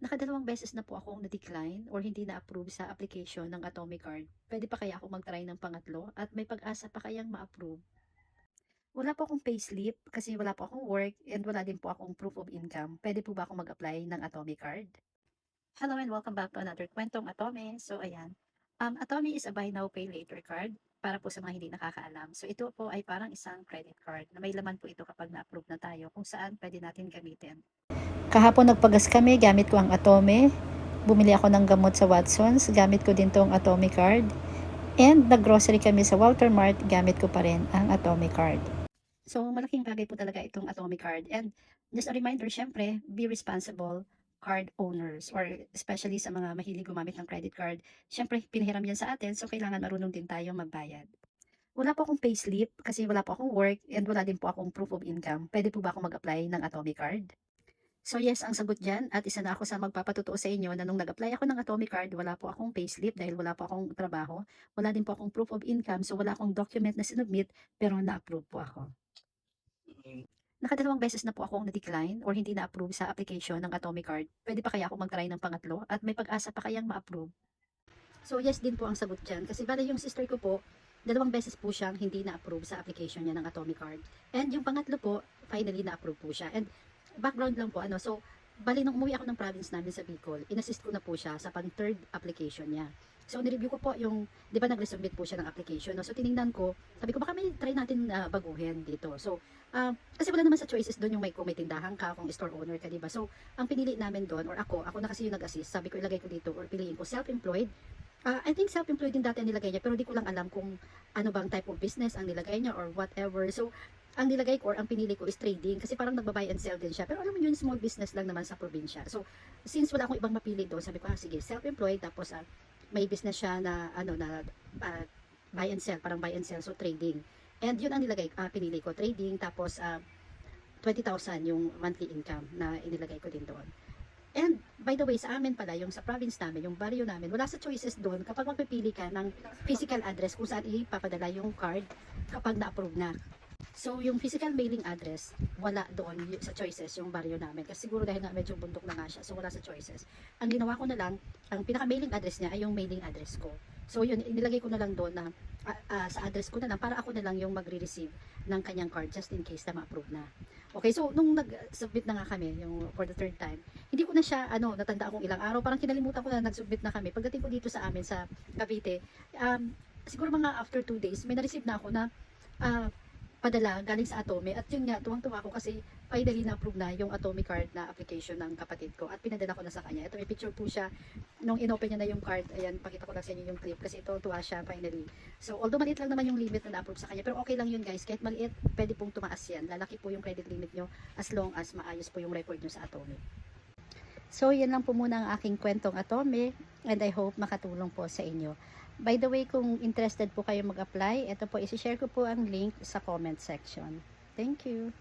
Nakadalawang beses na po akong na-decline or hindi na-approve sa application ng Atomic Card. Pwede pa kaya ako mag-try ng pangatlo at may pag-asa pa kayang ma-approve? Wala po akong payslip kasi wala po akong work and wala din po akong proof of income. Pwede po ba akong mag-apply ng Atomic Card? Hello and welcome back to another kwentong Atome. So ayan, Atome is a buy now pay later card para po sa mga hindi nakakaalam. So ito po ay parang isang credit card na may laman po ito kapag na-approve na tayo kung saan pwede natin gamitin. Kahapon nagpagas kami, gamit ko ang Atome. Bumili ako ng gamot sa Watsons, gamit ko din tong Atomic Card. And nag-grocery kami sa Walter Mart, gamit ko pa rin ang Atomic Card. So malaking bagay po talaga itong Atomic Card. And just a reminder, syempre, be responsible card owners or especially sa mga mahilig gumamit ng credit card. Syempre, pinahiram yan sa atin, so kailangan marunong din tayong magbayad. Wala po akong payslip kasi wala po akong work and wala din po akong proof of income. Pwede po ba akong mag-apply ng Atomic Card? So yes, ang sagot dyan, at isa na ako sa magpapatotoo sa inyo na nung nag-apply ako ng Atomic Card, wala po akong payslip dahil wala po akong trabaho, wala din po akong proof of income, so wala akong document na sinubmit, pero na-approve po ako. Nakadalawang beses na po akong na-decline or hindi na-approve sa application ng Atomic Card. Pwede pa kaya ako mag-try ng pangatlo at may pag-asa pa kayang ma-approve? So yes din po ang sagot dyan. Kasi bali yung sister ko po, dalawang beses po siyang hindi na-approve sa application niya ng Atomic Card. And yung pangatlo po, finally na-approve po siya. And background lang po, so bali nung umuwi ako ng province namin sa Bicol, inassist ko na po siya sa pang-third application niya. So, nireview ko po yung, di ba nag-resubmit po siya ng application, no? So, tiningnan ko, sabi ko, baka may try natin baguhin dito. So, kasi wala naman sa choices doon yung kung may tindahan ka, kung store owner ka, di ba? So, ang pinili namin doon, or ako na kasi yung nag-assist, sabi ko, ilagay ko dito, or piliin ko, self-employed. I think self-employed din dati ang nilagay niya, pero di ko lang alam kung ano bang type of business ang nilagay niya or whatever. So, ang nilagay ko or ang pinili ko is trading kasi parang nagba-buy and sell din siya. Pero alam mo yun, small business lang naman sa probinsya. So, since wala akong ibang mapili doon, sabi ko, sige, self-employed, tapos may business siya na buy and sell, parang buy and sell, so trading. And yun ang nilagay, pinili ko, trading, tapos 20,000 yung monthly income na inilagay ko din doon. And by the way, sa amin pala, yung sa province namin, yung barrio namin, wala sa choices doon kapag magpipili ka ng physical address kung saan ipapadala yung card kapag na-approve na. So, yung physical mailing address, wala doon sa choices yung barrio namin. Kasi siguro dahil nga medyo bundok na nga siya, so wala sa choices. Ang ginawa ko na lang, ang pinaka-mailing address niya ay yung mailing address ko. So, yun, inilagay ko na lang doon na sa address ko na lang, para ako na lang yung magre-receive ng kanyang card just in case na ma-approve na. Okay, so nung nag-submit na nga kami, yung for the third time, hindi ko na siya, natanda akong ilang araw, parang kinalimutan ko na nag-submit na kami. Pagdating ko dito sa amin, sa Cavite, siguro mga after 2 days, may na-receive na ako na, padala galing sa Atome, at yun nga, tuwang-tuwa ako kasi finally na-approve na yung Atomic Card na application ng kapatid ko at pinadala ko na sa kanya. Ito, may picture po siya nung inopen niya na yung card. Ayan, pakita ko lang sa inyo yung clip kasi ito, tuwa siya finally. So, although maliit lang naman yung limit na na-approve sa kanya, pero okay lang yun guys, kahit maliit, pwede pong tumaas yan. Lalaki po yung credit limit nyo as long as maayos po yung record nyo sa Atome. So, yan lang po muna ang aking kwentong Atome and I hope makatulong po sa inyo. By the way, kung interested po kayo mag-apply, ito po, isi-share ko po ang link sa comment section. Thank you!